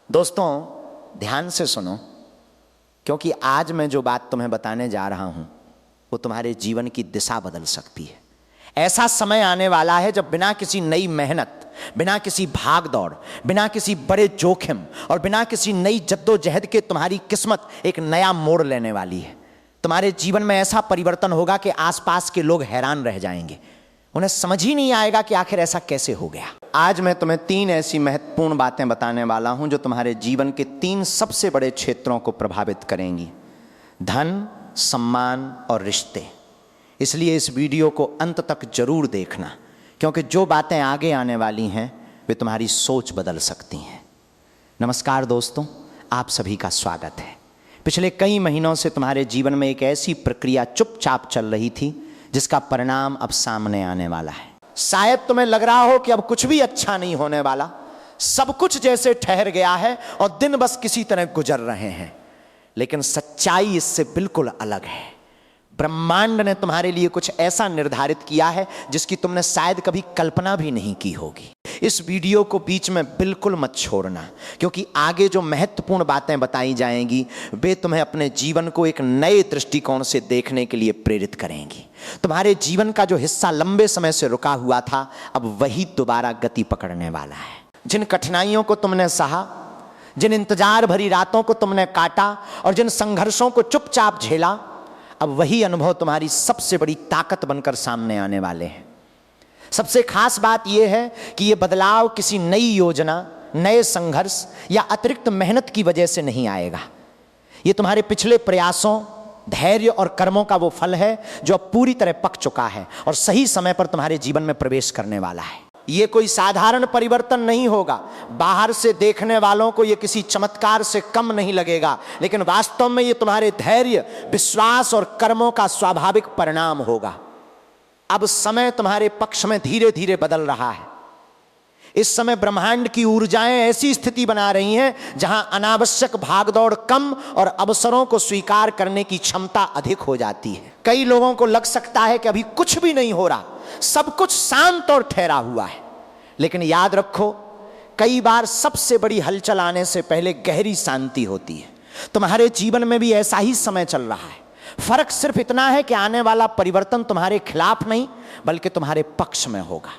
दोस्तों ध्यान से सुनो, क्योंकि आज मैं जो बात तुम्हें बताने जा रहा हूं वो तुम्हारे जीवन की दिशा बदल सकती है। ऐसा समय आने वाला है जब बिना किसी नई मेहनत, बिना किसी भाग दौड़, बिना किसी बड़े जोखिम और बिना किसी नई जद्दोजहद के तुम्हारी किस्मत एक नया मोड़ लेने वाली है। तुम्हारे जीवन में ऐसा परिवर्तन होगा कि आसपास के लोग हैरान रह जाएंगे, उन्हें समझ ही नहीं आएगा कि आखिर ऐसा कैसे हो गया। आज मैं तुम्हें 3 ऐसी महत्वपूर्ण बातें बताने वाला हूं जो तुम्हारे जीवन के 3 सबसे बड़े क्षेत्रों को प्रभावित करेंगी: धन, सम्मान और रिश्ते। इसलिए इस वीडियो को अंत तक जरूर देखना, क्योंकि जो बातें आगे आने वाली हैं वे तुम्हारी सोच बदल सकती हैं। नमस्कार दोस्तों, आप सभी का स्वागत है। पिछले कई महीनों से तुम्हारे जीवन में एक ऐसी प्रक्रिया चुपचाप चल रही थी जिसका परिणाम अब सामने आने वाला है। शायद तुम्हें लग रहा हो कि अब कुछ भी अच्छा नहीं होने वाला, सब कुछ जैसे ठहर गया है और दिन बस किसी तरह गुजर रहे हैं, लेकिन सच्चाई इससे बिल्कुल अलग है। ब्रह्मांड ने तुम्हारे लिए कुछ ऐसा निर्धारित किया है जिसकी तुमने शायद कभी कल्पना भी नहीं की होगी। इस वीडियो को बीच में बिल्कुल मत छोड़ना, क्योंकि आगे जो महत्वपूर्ण बातें बताई जाएंगी वे तुम्हें अपने जीवन को एक नए दृष्टिकोण से देखने के लिए प्रेरित करेंगी। तुम्हारे जीवन का जो हिस्सा लंबे समय से रुका हुआ था, अब वही दोबारा गति पकड़ने वाला है। जिन कठिनाइयों को तुमने सहा, जिन इंतजार भरी रातों को तुमने काटा और जिन संघर्षों को चुपचाप झेला, अब वही अनुभव तुम्हारी सबसे बड़ी ताकत बनकर सामने आने वाले हैं। सबसे खास बात यह है कि यह बदलाव किसी नई योजना, नए संघर्ष या अतिरिक्त मेहनत की वजह से नहीं आएगा। यह तुम्हारे पिछले प्रयासों, धैर्य और कर्मों का वो फल है जो अब पूरी तरह पक चुका है और सही समय पर तुम्हारे जीवन में प्रवेश करने वाला है। ये कोई साधारण परिवर्तन नहीं होगा। बाहर से देखने वालों को ये किसी चमत्कार से कम नहीं लगेगा, लेकिन वास्तव में ये तुम्हारे धैर्य, विश्वास और कर्मों का स्वाभाविक परिणाम होगा। अब समय तुम्हारे पक्ष में धीरे धीरे बदल रहा है। इस समय ब्रह्मांड की ऊर्जाएं ऐसी स्थिति बना रही हैं जहां अनावश्यक भागदौड़ कम और अवसरों को स्वीकार करने की क्षमता अधिक हो जाती है। कई लोगों को लग सकता है कि अभी कुछ भी नहीं हो रहा, सब कुछ शांत और ठहरा हुआ है, लेकिन याद रखो, कई बार सबसे बड़ी हलचल आने से पहले गहरी शांति होती है। तुम्हारे जीवन में भी ऐसा ही समय चल रहा है। फर्क सिर्फ इतना है कि आने वाला परिवर्तन तुम्हारे खिलाफ नहीं बल्कि तुम्हारे पक्ष में होगा।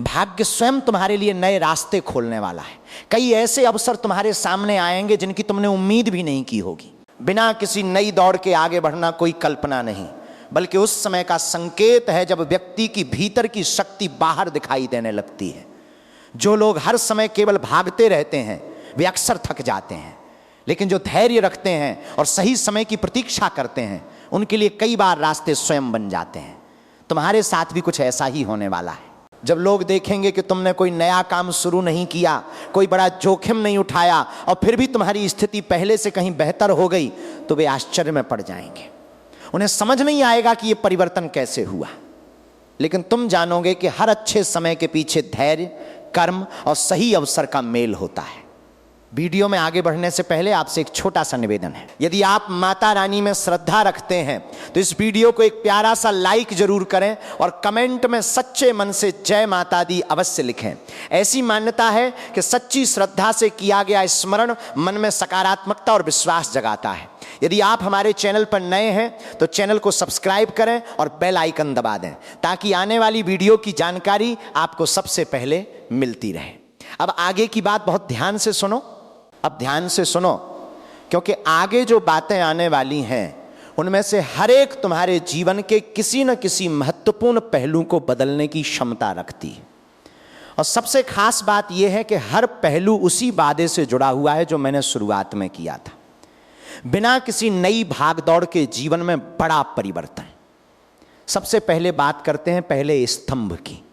भाग्य स्वयं तुम्हारे लिए नए रास्ते खोलने वाला है। कई ऐसे अवसर तुम्हारे सामने आएंगे जिनकी तुमने उम्मीद भी नहीं की होगी। बिना किसी नई दौड़ के आगे बढ़ना कोई कल्पना नहीं, बल्कि उस समय का संकेत है जब व्यक्ति की भीतर की शक्ति बाहर दिखाई देने लगती है। जो लोग हर समय केवल भागते रहते हैं वे अक्सर थक जाते हैं, लेकिन जो धैर्य रखते हैं और सही समय की प्रतीक्षा करते हैं उनके लिए कई बार रास्ते स्वयं बन जाते हैं। तुम्हारे साथ भी कुछ ऐसा ही होने वाला है। जब लोग देखेंगे कि तुमने कोई नया काम शुरू नहीं किया, कोई बड़ा जोखिम नहीं उठाया और फिर भी तुम्हारी स्थिति पहले से कहीं बेहतर हो गई, तो वे आश्चर्य में पड़ जाएंगे। उन्हें समझ नहीं आएगा कि यह परिवर्तन कैसे हुआ, लेकिन तुम जानोगे कि हर अच्छे समय के पीछे धैर्य, कर्म और सही अवसर का मेल होता है। वीडियो में आगे बढ़ने से पहले आपसे एक छोटा सा निवेदन है। यदि आप माता रानी में श्रद्धा रखते हैं तो इस वीडियो को एक प्यारा सा लाइक जरूर करें और कमेंट में सच्चे मन से जय माता दी अवश्य लिखें। ऐसी मान्यता है कि सच्ची श्रद्धा से किया गया स्मरण मन में सकारात्मकता और विश्वास जगाता है। यदि आप हमारे चैनल पर नए हैं तो चैनल को सब्सक्राइब करें और बेल आइकन दबा दें, ताकि आने वाली वीडियो की जानकारी आपको सबसे पहले मिलती रहे। अब आगे की बात बहुत ध्यान से सुनो। अब ध्यान से सुनो, क्योंकि आगे जो बातें आने वाली हैं उनमें से हर एक तुम्हारे जीवन के किसी न किसी महत्वपूर्ण पहलू को बदलने की क्षमता रखती है। और सबसे खास बात यह है कि हर पहलू उसी वादे से जुड़ा हुआ है जो मैंने शुरुआत में किया था। बिना किसी नई भागदौड़ के जीवन में बड़ा परिवर्तन। सबसे पहले बात करते हैं पहले स्तंभ की,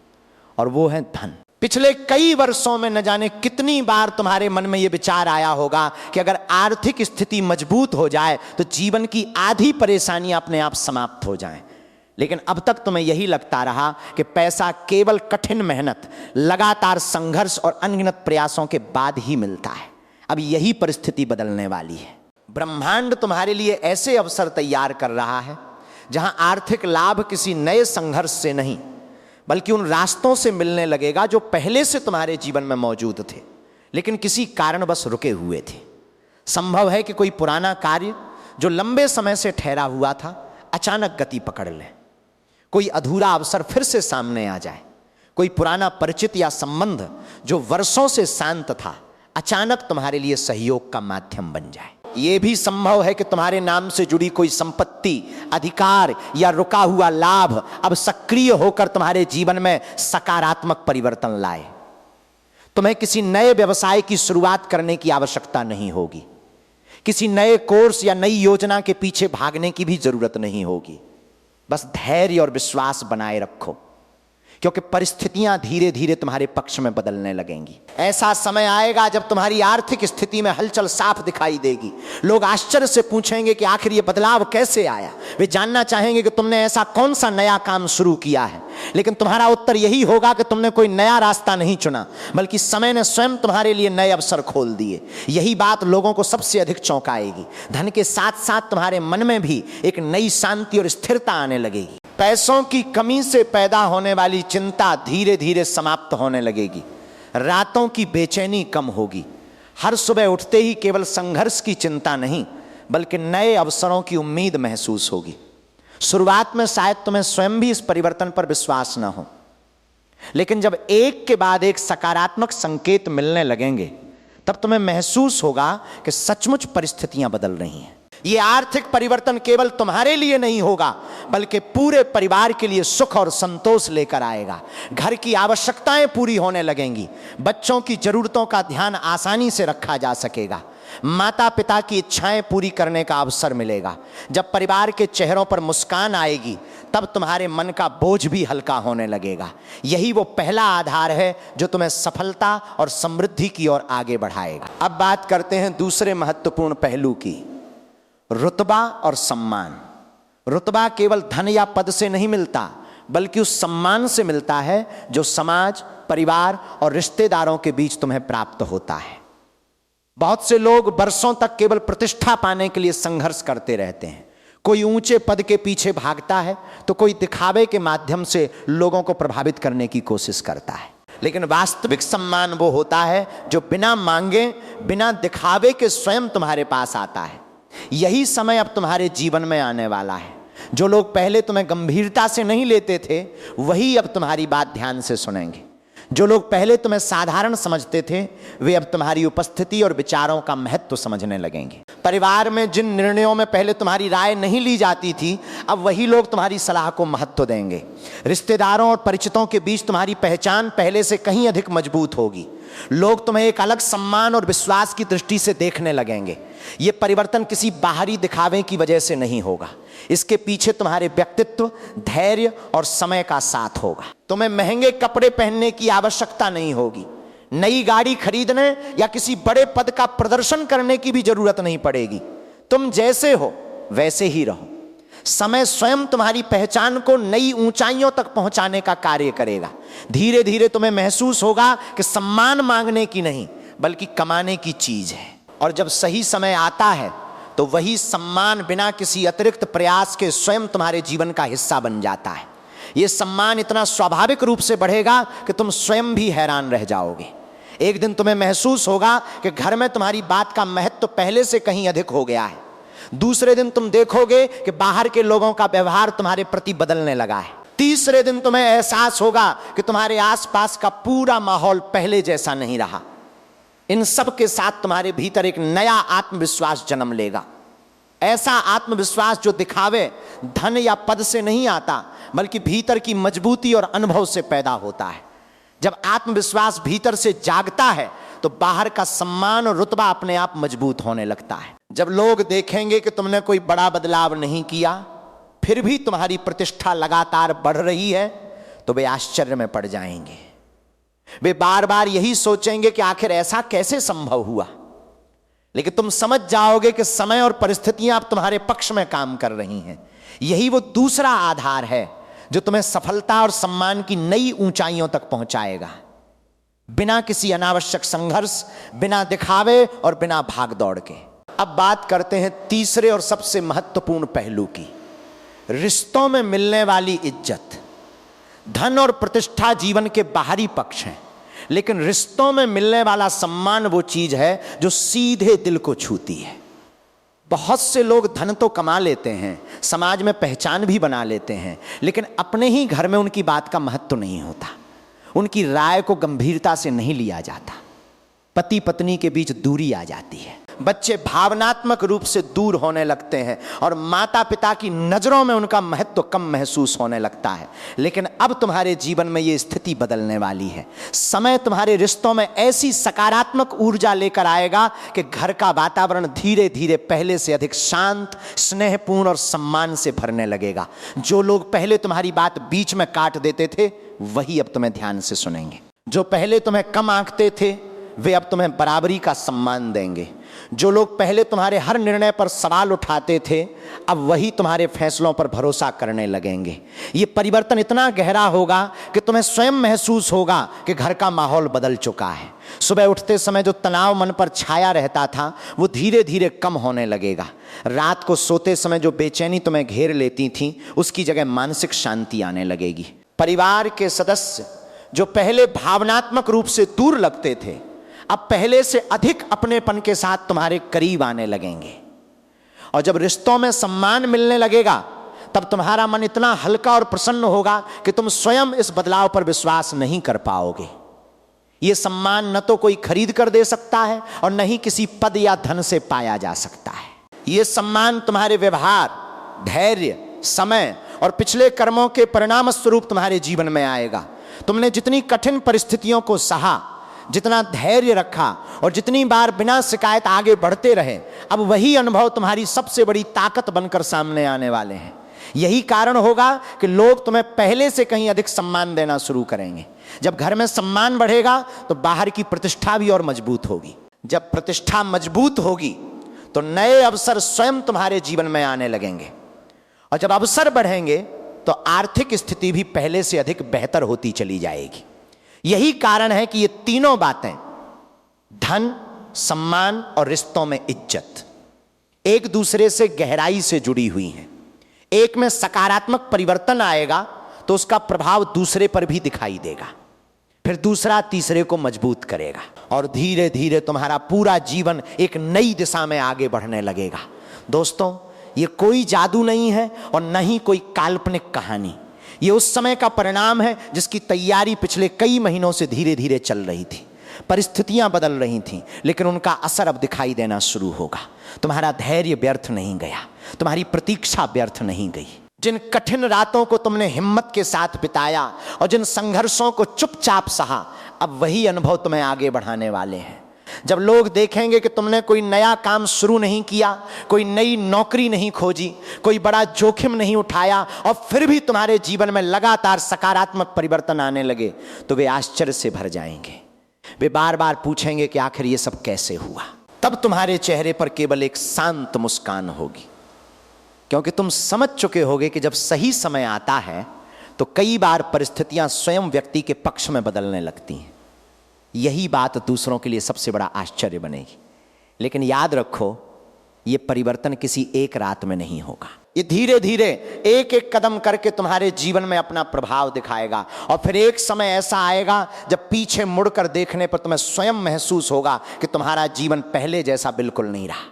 और वो है धन। पिछले कई वर्षों में न जाने कितनी बार तुम्हारे मन में यह विचार आया होगा कि अगर आर्थिक स्थिति मजबूत हो जाए तो जीवन की आधी परेशानियां अपने आप समाप्त हो जाएं। लेकिन अब तक तुम्हें यही लगता रहा कि पैसा केवल कठिन मेहनत, लगातार संघर्ष और अनगिनत प्रयासों के बाद ही मिलता है। अब यही परिस्थिति बदलने वाली है। ब्रह्मांड तुम्हारे लिए ऐसे अवसर तैयार कर रहा है जहां आर्थिक लाभ किसी नए संघर्ष से नहीं बल्कि उन रास्तों से मिलने लगेगा जो पहले से तुम्हारे जीवन में मौजूद थे, लेकिन किसी कारणवश रुके हुए थे। संभव है कि कोई पुराना कार्य जो लंबे समय से ठहरा हुआ था अचानक गति पकड़ ले, कोई अधूरा अवसर फिर से सामने आ जाए, कोई पुराना परिचित या संबंध जो वर्षों से शांत था अचानक तुम्हारे लिए सहयोग का माध्यम बन जाए। यह भी संभव है कि तुम्हारे नाम से जुड़ी कोई संपत्ति, अधिकार या रुका हुआ लाभ अब सक्रिय होकर तुम्हारे जीवन में सकारात्मक परिवर्तन लाए। तुम्हें किसी नए व्यवसाय की शुरुआत करने की आवश्यकता नहीं होगी, किसी नए कोर्स या नई योजना के पीछे भागने की भी जरूरत नहीं होगी। बस धैर्य और विश्वास बनाए रखो, क्योंकि परिस्थितियां धीरे धीरे तुम्हारे पक्ष में बदलने लगेंगी। ऐसा समय आएगा जब तुम्हारी आर्थिक स्थिति में हलचल साफ दिखाई देगी। लोग आश्चर्य से पूछेंगे कि आखिर ये बदलाव कैसे आया। वे जानना चाहेंगे कि तुमने ऐसा कौन सा नया काम शुरू किया है, लेकिन तुम्हारा उत्तर यही होगा कि तुमने कोई नया रास्ता नहीं चुना, बल्कि समय ने स्वयं तुम्हारे लिए नए अवसर खोल दिए। यही बात लोगों को सबसे अधिक चौंकाएगी। धन के साथ साथ तुम्हारे मन में भी एक नई शांति और स्थिरता आने लगेगी। पैसों की कमी से पैदा होने वाली चिंता धीरे धीरे समाप्त होने लगेगी। रातों की बेचैनी कम होगी। हर सुबह उठते ही केवल संघर्ष की चिंता नहीं, बल्कि नए अवसरों की उम्मीद महसूस होगी। शुरुआत में शायद तुम्हें स्वयं भी इस परिवर्तन पर विश्वास न हो, लेकिन जब एक के बाद एक सकारात्मक संकेत मिलने लगेंगे, तब तुम्हें महसूस होगा कि सचमुच परिस्थितियां बदल रही हैं। ये आर्थिक परिवर्तन केवल तुम्हारे लिए नहीं होगा, बल्कि पूरे परिवार के लिए सुख और संतोष लेकर आएगा। घर की आवश्यकताएं पूरी होने लगेंगी, बच्चों की जरूरतों का ध्यान आसानी से रखा जा सकेगा, माता पिता की इच्छाएं पूरी करने का अवसर मिलेगा। जब परिवार के चेहरों पर मुस्कान आएगी, तब तुम्हारे मन का बोझ भी हल्का होने लगेगा। यही वो पहला आधार है जो तुम्हें सफलता और समृद्धि की ओर आगे बढ़ाएगा। अब बात करते हैं दूसरे महत्वपूर्ण पहलू की, रुतबा और सम्मान। रुतबा केवल धन या पद से नहीं मिलता, बल्कि उस सम्मान से मिलता है जो समाज, परिवार और रिश्तेदारों के बीच तुम्हें प्राप्त होता है। बहुत से लोग वर्षों तक केवल प्रतिष्ठा पाने के लिए संघर्ष करते रहते हैं। कोई ऊंचे पद के पीछे भागता है, तो कोई दिखावे के माध्यम से लोगों को प्रभावित करने की कोशिश करता है। लेकिन वास्तविक सम्मान वो होता है जो बिना मांगे, बिना दिखावे के स्वयं तुम्हारे पास आता है। यही समय अब तुम्हारे जीवन में आने वाला है। जो लोग पहले तुम्हें गंभीरता से नहीं लेते थे, वही अब तुम्हारी बात ध्यान से सुनेंगे। जो लोग पहले तुम्हें साधारण समझते थे, वे अब तुम्हारी उपस्थिति और विचारों का महत्व समझने लगेंगे। परिवार में जिन निर्णयों में पहले तुम्हारी राय नहीं ली जाती थी, अब वही लोग तुम्हारी सलाह को महत्व देंगे। रिश्तेदारों और परिचितों के बीच तुम्हारी पहचान पहले से कहीं अधिक मजबूत होगी। लोग तुम्हें एक अलग सम्मान और विश्वास की दृष्टि से देखने लगेंगे। ये परिवर्तन किसी बाहरी दिखावे की वजह से नहीं होगा, इसके पीछे तुम्हारे व्यक्तित्व, धैर्य और समय का साथ होगा। तुम्हें महंगे कपड़े पहनने की आवश्यकता नहीं होगी, नई गाड़ी खरीदने या किसी बड़े पद का प्रदर्शन करने की भी जरूरत नहीं पड़ेगी। तुम जैसे हो वैसे ही रहो। समय स्वयं तुम्हारी पहचान को नई ऊंचाइयों तक पहुंचाने का कार्य करेगा। धीरे धीरे तुम्हें महसूस होगा कि सम्मान मांगने की नहीं, बल्कि कमाने की चीज है। और जब सही समय आता है, तो वही सम्मान बिना किसी अतिरिक्त प्रयास के स्वयं तुम्हारे जीवन का हिस्सा बन जाता है। यह सम्मान इतना स्वाभाविक रूप से बढ़ेगा कि तुम स्वयं भी हैरान रह जाओगे। एक दिन तुम्हें महसूस होगा कि घर में तुम्हारी बात का महत्व पहले से कहीं अधिक हो गया है। दूसरे दिन तुम देखोगे कि बाहर के लोगों का व्यवहार तुम्हारे प्रति बदलने लगा है। तीसरे दिन तुम्हें एहसास होगा कि तुम्हारे आसपास का पूरा माहौल पहले जैसा नहीं रहा। इन सब के साथ तुम्हारे भीतर एक नया आत्मविश्वास जन्म लेगा। ऐसा आत्मविश्वास जो दिखावे, धन या पद से नहीं आता, बल्कि भीतर की मजबूती और अनुभव से पैदा होता है। जब आत्मविश्वास भीतर से जागता है, तो बाहर का सम्मान और रुतबा अपने आप मजबूत होने लगता है। जब लोग देखेंगे कि तुमने कोई बड़ा बदलाव नहीं किया, फिर भी तुम्हारी प्रतिष्ठा लगातार बढ़ रही है, तो वे आश्चर्य में पड़ जाएंगे। वे बार बार यही सोचेंगे कि आखिर ऐसा कैसे संभव हुआ। लेकिन तुम समझ जाओगे कि समय और परिस्थितियां अब तुम्हारे पक्ष में काम कर रही हैं। यही वो दूसरा आधार है जो तुम्हें सफलता और सम्मान की नई ऊंचाइयों तक पहुंचाएगा, बिना किसी अनावश्यक संघर्ष, बिना दिखावे और बिना भागदौड़ के। अब बात करते हैं तीसरे और सबसे महत्वपूर्ण पहलू की, रिश्तों में मिलने वाली इज्जत। धन और प्रतिष्ठा जीवन के बाहरी पक्ष हैं, लेकिन रिश्तों में मिलने वाला सम्मान वो चीज है जो सीधे दिल को छूती है। बहुत से लोग धन तो कमा लेते हैं, समाज में पहचान भी बना लेते हैं, लेकिन अपने ही घर में उनकी बात का महत्व नहीं होता, उनकी राय को गंभीरता से नहीं लिया जाता, पति पत्नी के बीच दूरी आ जाती है, बच्चे भावनात्मक रूप से दूर होने लगते हैं और माता पिता की नजरों में उनका महत्व कम महसूस होने लगता है। लेकिन अब तुम्हारे जीवन में ये स्थिति बदलने वाली है। समय तुम्हारे रिश्तों में ऐसी सकारात्मक ऊर्जा लेकर आएगा कि घर का वातावरण धीरे धीरे पहले से अधिक शांत, स्नेहपूर्ण और सम्मान से भरने लगेगा। जो लोग पहले तुम्हारी बात बीच में काट देते थे वही अब तुम्हें ध्यान से सुनेंगे। जो पहले तुम्हें कम आंकते थे वे अब तुम्हें बराबरी का सम्मान देंगे। जो लोग पहले तुम्हारे हर निर्णय पर सवाल उठाते थे अब वही तुम्हारे फैसलों पर भरोसा करने लगेंगे। ये परिवर्तन इतना गहरा होगा कि तुम्हें स्वयं महसूस होगा कि घर का माहौल बदल चुका है। सुबह उठते समय जो तनाव मन पर छाया रहता था वो धीरे धीरे कम होने लगेगा। रात को सोते समय जो बेचैनी तुम्हें घेर लेती थी उसकी जगह मानसिक शांति आने लगेगी। परिवार के सदस्य जो पहले भावनात्मक रूप से दूर लगते थे अब पहले से अधिक अपनेपन के साथ तुम्हारे करीब आने लगेंगे। और जब रिश्तों में सम्मान मिलने लगेगा तब तुम्हारा मन इतना हल्का और प्रसन्न होगा कि तुम स्वयं इस बदलाव पर विश्वास नहीं कर पाओगे। यह सम्मान न तो कोई खरीद कर दे सकता है और न ही किसी पद या धन से पाया जा सकता है। यह सम्मान तुम्हारे व्यवहार, धैर्य, समय और पिछले कर्मों के परिणाम स्वरूप तुम्हारे जीवन में आएगा। तुमने जितनी कठिन परिस्थितियों को सहा, जितना धैर्य रखा और जितनी बार बिना शिकायत आगे बढ़ते रहे, अब वही अनुभव तुम्हारी सबसे बड़ी ताकत बनकर सामने आने वाले हैं। यही कारण होगा कि लोग तुम्हें पहले से कहीं अधिक सम्मान देना शुरू करेंगे। जब घर में सम्मान बढ़ेगा तो बाहर की प्रतिष्ठा भी और मजबूत होगी। जब प्रतिष्ठा मजबूत होगी तो नए अवसर स्वयं तुम्हारे जीवन में आने लगेंगे और जब अवसर बढ़ेंगे तो आर्थिक स्थिति भी पहले से अधिक बेहतर होती चली जाएगी। यही कारण है कि ये तीनों बातें, धन, सम्मान और रिश्तों में इज्जत, एक दूसरे से गहराई से जुड़ी हुई हैं। एक में सकारात्मक परिवर्तन आएगा तो उसका प्रभाव दूसरे पर भी दिखाई देगा, फिर दूसरा तीसरे को मजबूत करेगा और धीरे धीरे तुम्हारा पूरा जीवन एक नई दिशा में आगे बढ़ने लगेगा। दोस्तों, ये कोई जादू नहीं है और न ही कोई काल्पनिक कहानी। ये उस समय का परिणाम है जिसकी तैयारी पिछले कई महीनों से धीरे धीरे चल रही थी। परिस्थितियां बदल रही थीं लेकिन उनका असर अब दिखाई देना शुरू होगा। तुम्हारा धैर्य व्यर्थ नहीं गया, तुम्हारी प्रतीक्षा व्यर्थ नहीं गई। जिन कठिन रातों को तुमने हिम्मत के साथ बिताया और जिन संघर्षों को चुपचाप सहा, अब वही अनुभव तुम्हें आगे बढ़ाने वाले हैं। जब लोग देखेंगे कि तुमने कोई नया काम शुरू नहीं किया, कोई नई नौकरी नहीं खोजी, कोई बड़ा जोखिम नहीं उठाया और फिर भी तुम्हारे जीवन में लगातार सकारात्मक परिवर्तन आने लगे, तो वे आश्चर्य से भर जाएंगे। वे बार बार पूछेंगे कि आखिर ये सब कैसे हुआ। तब तुम्हारे चेहरे पर केवल एक शांत मुस्कान होगी, क्योंकि तुम समझ चुके होगे कि जब सही समय आता है तो कई बार परिस्थितियां स्वयं व्यक्ति के पक्ष में बदलने लगती हैं। यही बात दूसरों के लिए सबसे बड़ा आश्चर्य बनेगी। लेकिन याद रखो, ये परिवर्तन किसी एक रात में नहीं होगा। ये धीरे धीरे एक एक कदम करके तुम्हारे जीवन में अपना प्रभाव दिखाएगा और फिर एक समय ऐसा आएगा जब पीछे मुड़कर देखने पर तुम्हें स्वयं महसूस होगा कि तुम्हारा जीवन पहले जैसा बिल्कुल नहीं रहा।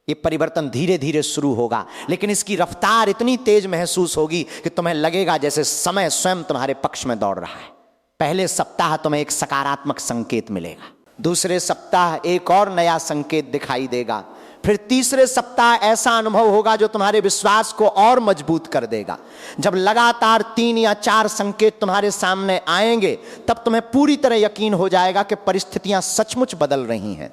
ये परिवर्तन धीरे धीरे शुरू होगा, लेकिन इसकी रफ्तार इतनी तेज महसूस होगी कि तुम्हें लगेगा जैसे समय स्वयं तुम्हारे पक्ष में दौड़ रहा है। पहले सप्ताह तुम्हें एक सकारात्मक संकेत मिलेगा, दूसरे सप्ताह एक और नया संकेत दिखाई देगा, फिर तीसरे सप्ताह ऐसा अनुभव होगा जो तुम्हारे विश्वास को और मजबूत कर देगा। जब लगातार 3 या 4 संकेत तुम्हारे सामने आएंगे तब तुम्हें पूरी तरह यकीन हो जाएगा कि परिस्थितियां सचमुच बदल रही हैं।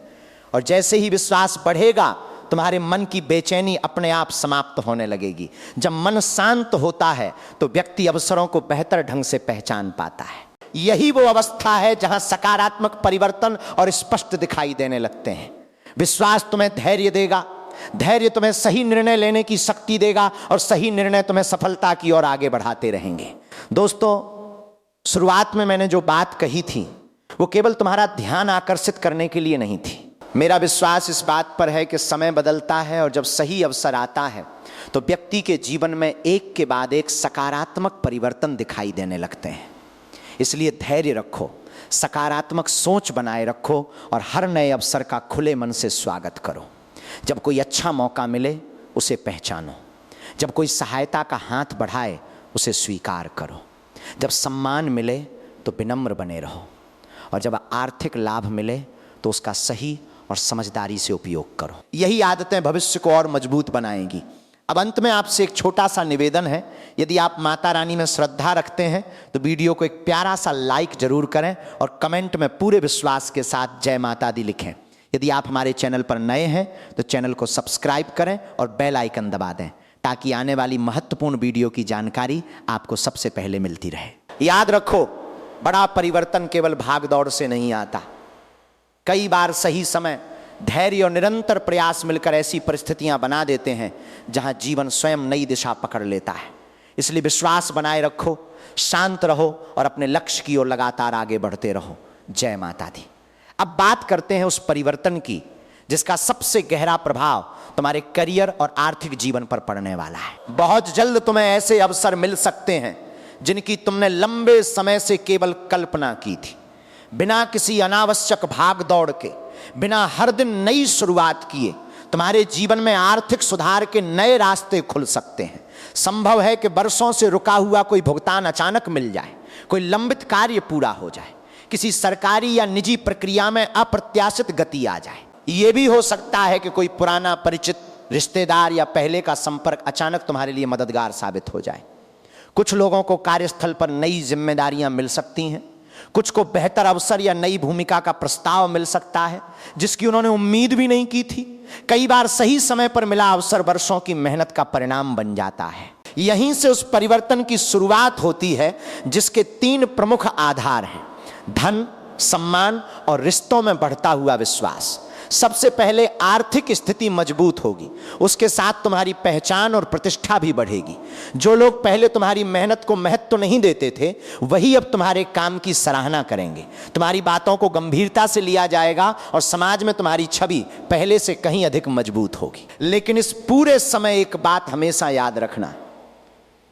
और जैसे ही विश्वास बढ़ेगा तुम्हारे मन की बेचैनी अपने आप समाप्त होने लगेगी। जब मन शांत होता है तो व्यक्ति अवसरों को बेहतर ढंग से पहचान पाता है। यही वो अवस्था है जहां सकारात्मक परिवर्तन और स्पष्ट दिखाई देने लगते हैं। विश्वास तुम्हें धैर्य देगा, धैर्य तुम्हें सही निर्णय लेने की शक्ति देगा और सही निर्णय तुम्हें सफलता की ओर आगे बढ़ाते रहेंगे। दोस्तों, शुरुआत में मैंने जो बात कही थी वो केवल तुम्हारा ध्यान आकर्षित करने के लिए नहीं थी। मेरा विश्वास इस बात पर है कि समय बदलता है और जब सही अवसर आता है तो व्यक्ति के जीवन में एक के बाद एक सकारात्मक परिवर्तन दिखाई देने लगते हैं। इसलिए धैर्य रखो, सकारात्मक सोच बनाए रखो और हर नए अवसर का खुले मन से स्वागत करो। जब कोई अच्छा मौका मिले उसे पहचानो, जब कोई सहायता का हाथ बढ़ाए उसे स्वीकार करो, जब सम्मान मिले तो विनम्र बने रहो, और जब आर्थिक लाभ मिले तो उसका सही और समझदारी से उपयोग करो। यही आदतें भविष्य को और मजबूत बनाएंगी। अब अंत में आपसे एक छोटा सा निवेदन है, यदि आप माता रानी में श्रद्धा रखते हैं तो वीडियो को एक प्यारा सा लाइक जरूर करें और कमेंट में पूरे विश्वास के साथ जय माता दी लिखें। यदि आप हमारे चैनल पर नए हैं तो चैनल को सब्सक्राइब करें और बेल आइकन दबा दें, ताकि आने वाली महत्वपूर्ण वीडियो की जानकारी आपको सबसे पहले मिलती रहे। याद रखो, बड़ा परिवर्तन केवल भाग दौड़ से नहीं आता। कई बार सही समय, धैर्य और निरंतर प्रयास मिलकर ऐसी परिस्थितियां बना देते हैं जहां जीवन स्वयं नई दिशा पकड़ लेता है। इसलिए विश्वास बनाए रखो, शांत रहो और अपने लक्ष्य की ओर लगातार आगे बढ़ते रहो। जय माता दी। अब बात करते हैं उस परिवर्तन की जिसका सबसे गहरा प्रभाव तुम्हारे करियर और आर्थिक जीवन पर पड़ने वाला है। बहुत जल्द तुम्हें ऐसे अवसर मिल सकते हैं जिनकी तुमने लंबे समय से केवल कल्पना की थी। बिना किसी अनावश्यक भाग दौड़ के, बिना हर दिन नई शुरुआत किए तुम्हारे जीवन में आर्थिक सुधार के नए रास्ते खुल सकते हैं। संभव है कि वर्षों से रुका हुआ कोई भुगतान अचानक मिल जाए, कोई लंबित कार्य पूरा हो जाए, किसी सरकारी या निजी प्रक्रिया में अप्रत्याशित गति आ जाए। यह भी हो सकता है कि कोई पुराना परिचित, रिश्तेदार या पहले का संपर्क अचानक तुम्हारे लिए मददगार साबित हो जाए। कुछ लोगों को कार्यस्थल पर नई जिम्मेदारियां मिल सकती हैं, कुछ को बेहतर अवसर या नई भूमिका का प्रस्ताव मिल सकता है जिसकी उन्होंने उम्मीद भी नहीं की थी। कई बार सही समय पर मिला अवसर वर्षों की मेहनत का परिणाम बन जाता है। यहीं से उस परिवर्तन की शुरुआत होती है जिसके 3 प्रमुख आधार हैं: धन, सम्मान और रिश्तों में बढ़ता हुआ विश्वास। सबसे पहले आर्थिक स्थिति मजबूत होगी, उसके साथ तुम्हारी पहचान और प्रतिष्ठा भी बढ़ेगी। जो लोग पहले तुम्हारी मेहनत को महत्व नहीं देते थे, वही अब तुम्हारे काम की सराहना करेंगे। तुम्हारी बातों को गंभीरता से लिया जाएगा और समाज में तुम्हारी छवि पहले से कहीं अधिक मजबूत होगी। लेकिन इस पूरे समय एक बात हमेशा याद रखना: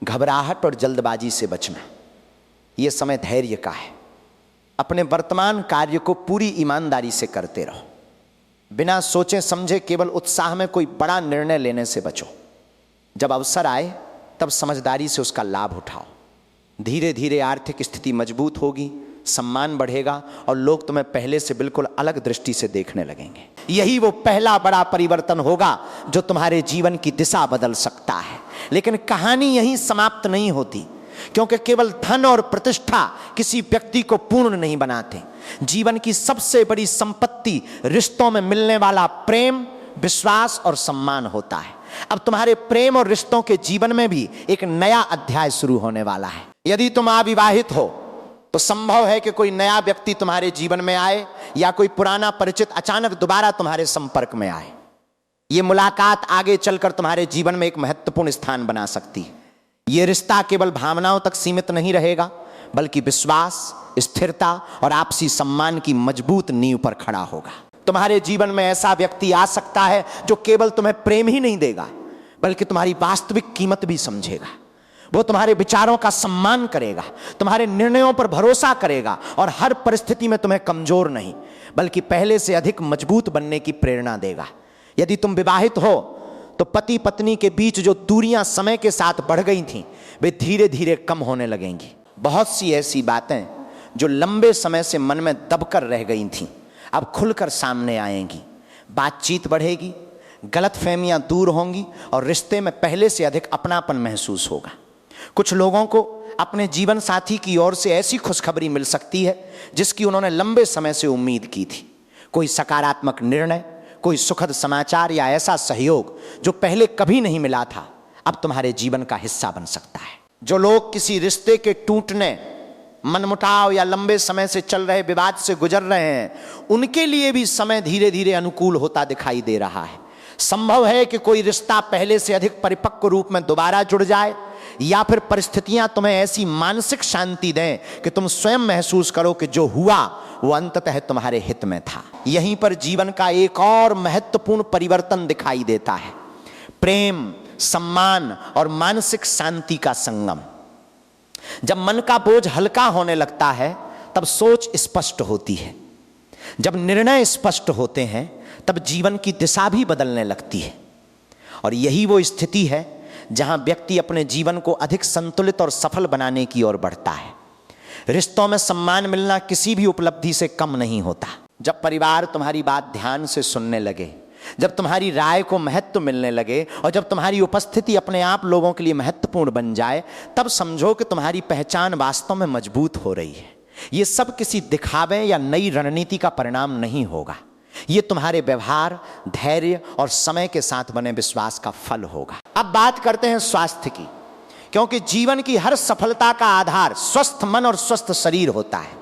घबराहट और जल्दबाजी से बचना। यह समय धैर्य का है। अपने वर्तमान कार्य को पूरी ईमानदारी से करते रहो। बिना सोचे समझे केवल उत्साह में कोई बड़ा निर्णय लेने से बचो। जब अवसर आए तब समझदारी से उसका लाभ उठाओ। धीरे धीरे आर्थिक स्थिति मजबूत होगी, सम्मान बढ़ेगा और लोग तुम्हें पहले से बिल्कुल अलग दृष्टि से देखने लगेंगे। यही वो पहला बड़ा परिवर्तन होगा जो तुम्हारे जीवन की दिशा बदल सकता है। लेकिन कहानी यहीं समाप्त नहीं होती, क्योंकि केवल धन और प्रतिष्ठा किसी व्यक्ति को पूर्ण नहीं बनाते। जीवन की सबसे बड़ी संपत्ति रिश्तों में मिलने वाला प्रेम, विश्वास और सम्मान होता है। अब तुम्हारे प्रेम और रिश्तों के जीवन में भी एक नया अध्याय शुरू होने वाला है। यदि तुम अविवाहित हो तो संभव है कि कोई नया व्यक्ति तुम्हारे जीवन में आए या कोई पुराना परिचित अचानक दोबारा तुम्हारे संपर्क में आए। यह मुलाकात आगे चलकर तुम्हारे जीवन में एक महत्वपूर्ण स्थान बना सकती है। यह रिश्ता केवल भावनाओं तक सीमित नहीं रहेगा, बल्कि विश्वास, स्थिरता और आपसी सम्मान की मजबूत नींव पर खड़ा होगा। तुम्हारे जीवन में ऐसा व्यक्ति आ सकता है जो केवल तुम्हें प्रेम ही नहीं देगा, बल्कि तुम्हारी वास्तविक कीमत भी समझेगा। वो तुम्हारे विचारों का सम्मान करेगा, तुम्हारे निर्णयों पर भरोसा करेगा और हर परिस्थिति में तुम्हें कमजोर नहीं, बल्कि पहले से अधिक मजबूत बनने की प्रेरणा देगा। यदि तुम विवाहित हो तो पति पत्नी के बीच जो दूरियां समय के साथ बढ़ गई थीं, वे धीरे धीरे कम होने लगेंगी। बहुत सी ऐसी बातें जो लंबे समय से मन में दबकर रह गई थीं, अब खुलकर सामने आएंगी। बातचीत बढ़ेगी, गलतफहमियां दूर होंगी और रिश्ते में पहले से अधिक अपनापन महसूस होगा। कुछ लोगों को अपने जीवन साथी की ओर से ऐसी खुशखबरी मिल सकती है जिसकी उन्होंने लंबे समय से उम्मीद की थी। कोई सकारात्मक निर्णय, कोई सुखद समाचार या ऐसा सहयोग जो पहले कभी नहीं मिला था, अब तुम्हारे जीवन का हिस्सा बन सकता है। जो लोग किसी रिश्ते के टूटने, मनमुटाव या लंबे समय से चल रहे विवाद से गुजर रहे हैं, उनके लिए भी समय धीरे धीरे अनुकूल होता दिखाई दे रहा है। संभव है कि कोई रिश्ता पहले से अधिक परिपक्व रूप में दोबारा जुड़ जाए, या फिर परिस्थितियां तुम्हें ऐसी मानसिक शांति दें कि तुम स्वयं महसूस करो कि जो हुआ वो अंततः तुम्हारे हित में था। यहीं पर जीवन का एक और महत्वपूर्ण परिवर्तन दिखाई देता है: प्रेम, सम्मान और मानसिक शांति का संगम। जब मन का बोझ हल्का होने लगता है तब सोच स्पष्ट होती है। जब निर्णय स्पष्ट होते हैं तब जीवन की दिशा भी बदलने लगती है। और यही वो स्थिति है जहां व्यक्ति अपने जीवन को अधिक संतुलित और सफल बनाने की ओर बढ़ता है। रिश्तों में सम्मान मिलना किसी भी उपलब्धि से कम नहीं होता। जब परिवार तुम्हारी बात ध्यान से सुनने लगे, जब तुम्हारी राय को महत्व मिलने लगे और जब तुम्हारी उपस्थिति अपने आप लोगों के लिए महत्वपूर्ण बन जाए, तब समझो कि तुम्हारी पहचान वास्तव में मजबूत हो रही है। ये सब किसी दिखावे या नई रणनीति का परिणाम नहीं होगा। ये तुम्हारे व्यवहार, धैर्य और समय के साथ बने विश्वास का फल होगा। अब बात करते हैं स्वास्थ्य की, क्योंकि जीवन की हर सफलता का आधार स्वस्थ मन और स्वस्थ शरीर होता है।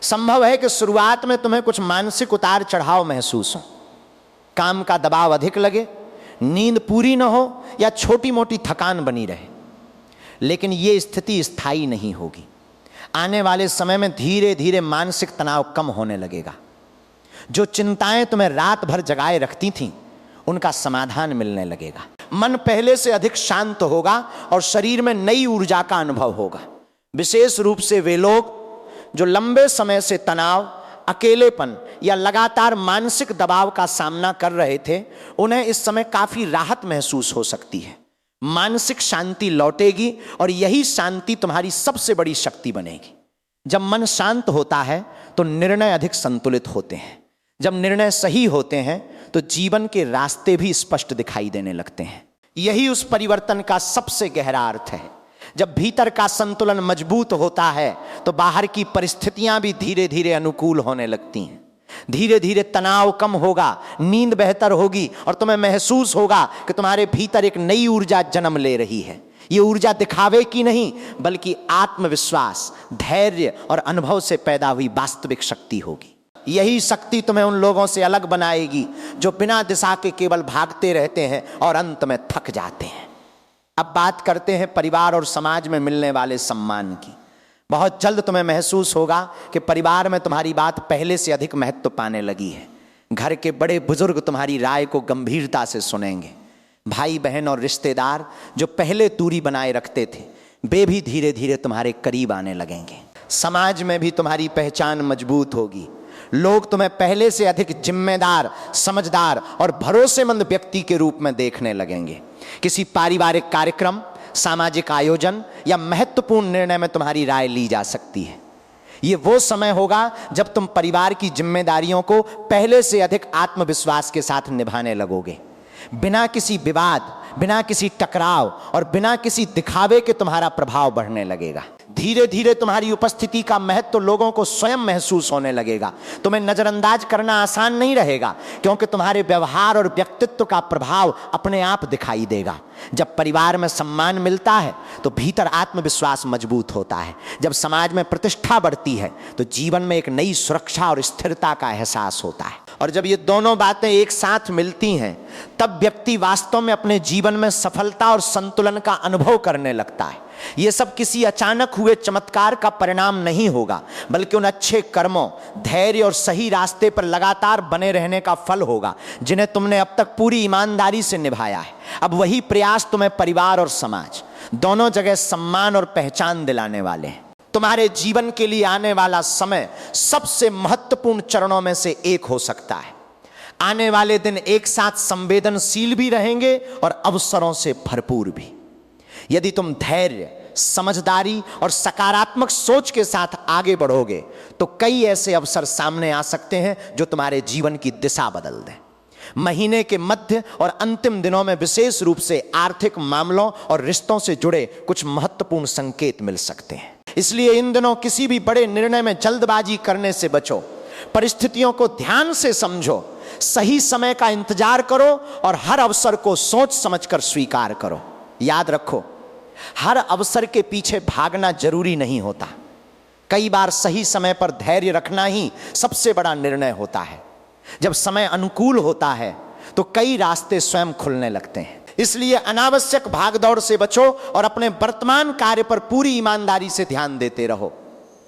संभव है कि शुरुआत में तुम्हें कुछ मानसिक उतार चढ़ाव महसूस हो, काम का दबाव अधिक लगे, नींद पूरी न हो या छोटी मोटी थकान बनी रहे, लेकिन ये स्थिति स्थायी नहीं होगी। आने वाले समय में धीरे धीरे मानसिक तनाव कम होने लगेगा। जो चिंताएं तुम्हें रात भर जगाए रखती थीं, उनका समाधान मिलने लगेगा। मन पहले से अधिक शांत होगा और शरीर में नई ऊर्जा का अनुभव होगा। विशेष रूप से वे लोग जो लंबे समय से तनाव, अकेलेपन या लगातार मानसिक दबाव का सामना कर रहे थे, उन्हें इस समय काफी राहत महसूस हो सकती है। मानसिक शांति लौटेगी और यही शांति तुम्हारी सबसे बड़ी शक्ति बनेगी। जब मन शांत होता है तो निर्णय अधिक संतुलित होते हैं। जब निर्णय सही होते हैं तो जीवन के रास्ते भी स्पष्ट दिखाई देने लगते हैं। यही उस परिवर्तन का सबसे गहरा अर्थ है। जब भीतर का संतुलन मजबूत होता है तो बाहर की परिस्थितियां भी धीरे धीरे अनुकूल होने लगती हैं। धीरे धीरे तनाव कम होगा, नींद बेहतर होगी और तुम्हें महसूस होगा कि तुम्हारे भीतर एक नई ऊर्जा जन्म ले रही है। ये ऊर्जा दिखावे की नहीं, बल्कि आत्मविश्वास, धैर्य और अनुभव से पैदा हुई वास्तविक शक्ति होगी। यही शक्ति तुम्हें उन लोगों से अलग बनाएगी जो बिना दिशा के केवल भागते रहते हैं और अंत में थक जाते हैं। अब बात करते हैं परिवार और समाज में मिलने वाले सम्मान की। बहुत जल्द तुम्हें महसूस होगा कि परिवार में तुम्हारी बात पहले से अधिक महत्व पाने लगी है। घर के बड़े बुजुर्ग तुम्हारी राय को गंभीरता से सुनेंगे। भाई बहन और रिश्तेदार जो पहले दूरी बनाए रखते थे, वे भी धीरे धीरे तुम्हारे करीब आने लगेंगे। समाज में भी तुम्हारी पहचान मजबूत होगी। लोग तुम्हें पहले से अधिक जिम्मेदार, समझदार और भरोसेमंद व्यक्ति के रूप में देखने लगेंगे। किसी पारिवारिक कार्यक्रम, सामाजिक आयोजन या महत्वपूर्ण निर्णय में तुम्हारी राय ली जा सकती है। ये वो समय होगा जब तुम परिवार की जिम्मेदारियों को पहले से अधिक आत्मविश्वास के साथ निभाने लगोगे। बिना किसी विवाद, बिना किसी टकराव और बिना किसी दिखावे के तुम्हारा प्रभाव बढ़ने लगेगा। धीरे धीरे तुम्हारी उपस्थिति का महत्व लोगों को स्वयं महसूस होने लगेगा। तुम्हें नजरअंदाज करना आसान नहीं रहेगा, क्योंकि तुम्हारे व्यवहार और व्यक्तित्व का प्रभाव अपने आप दिखाई देगा। जब परिवार में सम्मान मिलता है तो भीतर आत्मविश्वास मजबूत होता है। जब समाज में प्रतिष्ठा बढ़ती है तो जीवन में एक नई सुरक्षा और स्थिरता का एहसास होता है। और जब ये दोनों बातें एक साथ मिलती हैं, तब व्यक्ति वास्तव में अपने जीवन में सफलता और संतुलन का अनुभव करने लगता है। ये सब किसी अचानक हुए चमत्कार का परिणाम नहीं होगा, बल्कि उन अच्छे कर्मों, धैर्य और सही रास्ते पर लगातार बने रहने का फल होगा जिन्हें तुमने अब तक पूरी ईमानदारी से निभाया है। अब वही प्रयास तुम्हें परिवार और समाज दोनों जगह सम्मान और पहचान दिलाने वाले हैं। तुम्हारे जीवन के लिए आने वाला समय सबसे महत्वपूर्ण चरणों में से एक हो सकता है। आने वाले दिन एक साथ संवेदनशील भी रहेंगे और अवसरों से भरपूर भी। यदि तुम धैर्य, समझदारी और सकारात्मक सोच के साथ आगे बढ़ोगे तो कई ऐसे अवसर सामने आ सकते हैं जो तुम्हारे जीवन की दिशा बदल दें। महीने के मध्य और अंतिम दिनों में विशेष रूप से आर्थिक मामलों और रिश्तों से जुड़े कुछ महत्वपूर्ण संकेत मिल सकते हैं। इसलिए इन दिनों किसी भी बड़े निर्णय में जल्दबाजी करने से बचो। परिस्थितियों को ध्यान से समझो, सही समय का इंतजार करो और हर अवसर को सोच समझकर स्वीकार करो। याद रखो, हर अवसर के पीछे भागना जरूरी नहीं होता। कई बार सही समय पर धैर्य रखना ही सबसे बड़ा निर्णय होता है। जब समय अनुकूल होता है तो कई रास्ते स्वयं खुलने लगते हैं। इसलिए अनावश्यक भागदौड़ से बचो और अपने वर्तमान कार्य पर पूरी ईमानदारी से ध्यान देते रहो।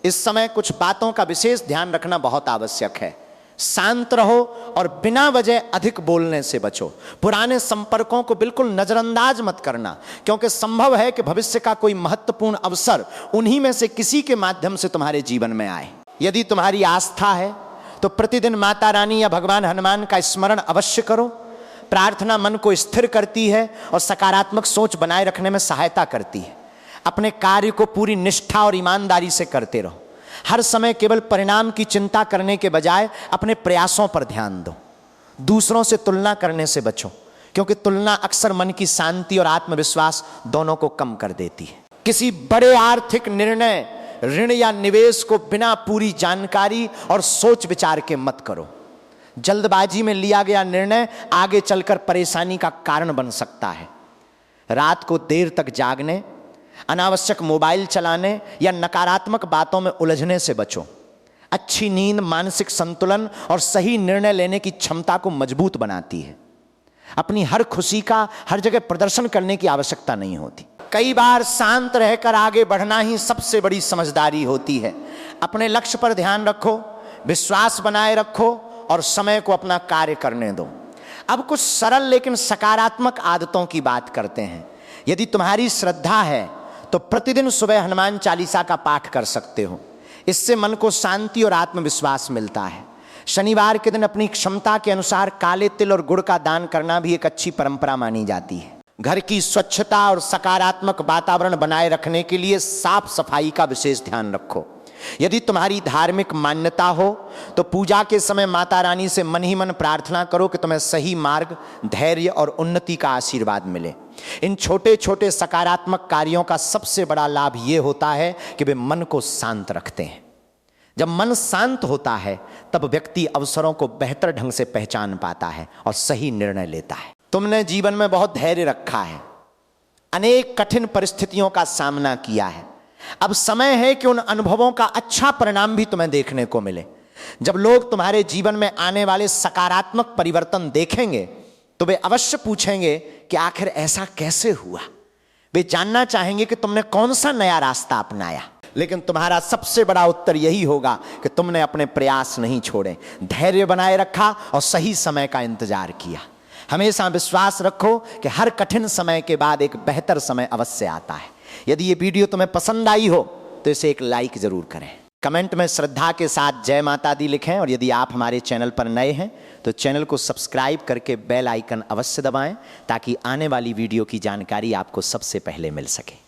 इस समय कुछ बातों का विशेष ध्यान रखना बहुत आवश्यक है। शांत रहो और बिना वजह अधिक बोलने से बचो। पुराने संपर्कों को बिल्कुल नजरअंदाज मत करना, क्योंकि संभव है कि भविष्य का कोई महत्वपूर्ण अवसर उन्हीं में से किसी के माध्यम से तुम्हारे जीवन में आए। यदि तुम्हारी आस्था है तो प्रतिदिन माता रानी या भगवान हनुमान का स्मरण अवश्य करो। प्रार्थना मन को स्थिर करती है और सकारात्मक सोच बनाए रखने में सहायता करती है। अपने कार्य को पूरी निष्ठा और ईमानदारी से करते रहो। हर समय केवल परिणाम की चिंता करने के बजाय अपने प्रयासों पर ध्यान दो। दूसरों से तुलना करने से बचो, क्योंकि तुलना अक्सर मन की शांति और आत्मविश्वास दोनों को कम कर देती है। किसी बड़े आर्थिक निर्णय, ऋण या निवेश को बिना पूरी जानकारी और सोच विचार के मत करो। जल्दबाजी में लिया गया निर्णय आगे चलकर परेशानी का कारण बन सकता है। रात को देर तक जागने, अनावश्यक मोबाइल चलाने या नकारात्मक बातों में उलझने से बचो। अच्छी नींद मानसिक संतुलन और सही निर्णय लेने की क्षमता को मजबूत बनाती है। अपनी हर खुशी का हर जगह प्रदर्शन करने की आवश्यकता नहीं होती। कई बार शांत रहकर आगे बढ़ना ही सबसे बड़ी समझदारी होती है। अपने लक्ष्य पर ध्यान रखो, विश्वास बनाए रखो और समय को अपना कार्य करने दो। अब कुछ सरल लेकिन सकारात्मक आदतों की बात करते हैं। यदि तुम्हारी श्रद्धा है तो प्रतिदिन सुबह हनुमान चालीसा का पाठ कर सकते हो। इससे मन को शांति और आत्मविश्वास मिलता है। शनिवार के दिन अपनी क्षमता के अनुसार काले तिल और गुड़ का दान करना भी एक अच्छी परंपरा मानी जाती है। घर की स्वच्छता और सकारात्मक वातावरण बनाए रखने के लिए साफ सफाई का विशेष ध्यान रखो। यदि तुम्हारी धार्मिक मान्यता हो तो पूजा के समय माता रानी से मन ही मन प्रार्थना करो कि तुम्हें सही मार्ग, धैर्य और उन्नति का आशीर्वाद मिले। इन छोटे छोटे सकारात्मक कार्यों का सबसे बड़ा लाभ ये होता है कि वे मन को शांत रखते हैं। जब मन शांत होता है तब व्यक्ति अवसरों को बेहतर ढंग से पहचान पाता है और सही निर्णय लेता है। तुमने जीवन में बहुत धैर्य रखा है, अनेक कठिन परिस्थितियों का सामना किया है। अब समय है कि उन अनुभवों का अच्छा परिणाम भी तुम्हें देखने को मिले। जब लोग तुम्हारे जीवन में आने वाले सकारात्मक परिवर्तन देखेंगे तो वे अवश्य पूछेंगे कि आखिर ऐसा कैसे हुआ। वे जानना चाहेंगे कि तुमने कौन सा नया रास्ता अपनाया। लेकिन तुम्हारा सबसे बड़ा उत्तर यही होगा कि तुमने अपने प्रयास नहीं छोड़े, धैर्य बनाए रखा और सही समय का इंतजार किया। हमेशा विश्वास रखो कि हर कठिन समय के बाद एक बेहतर समय अवश्य आता है। यदि ये वीडियो तुम्हें पसंद आई हो तो इसे एक लाइक जरूर करें। कमेंट में श्रद्धा के साथ जय माता दी लिखें और यदि आप हमारे चैनल पर नए हैं तो चैनल को सब्सक्राइब करके बेल आइकन अवश्य दबाएं ताकि आने वाली वीडियो की जानकारी आपको सबसे पहले मिल सके।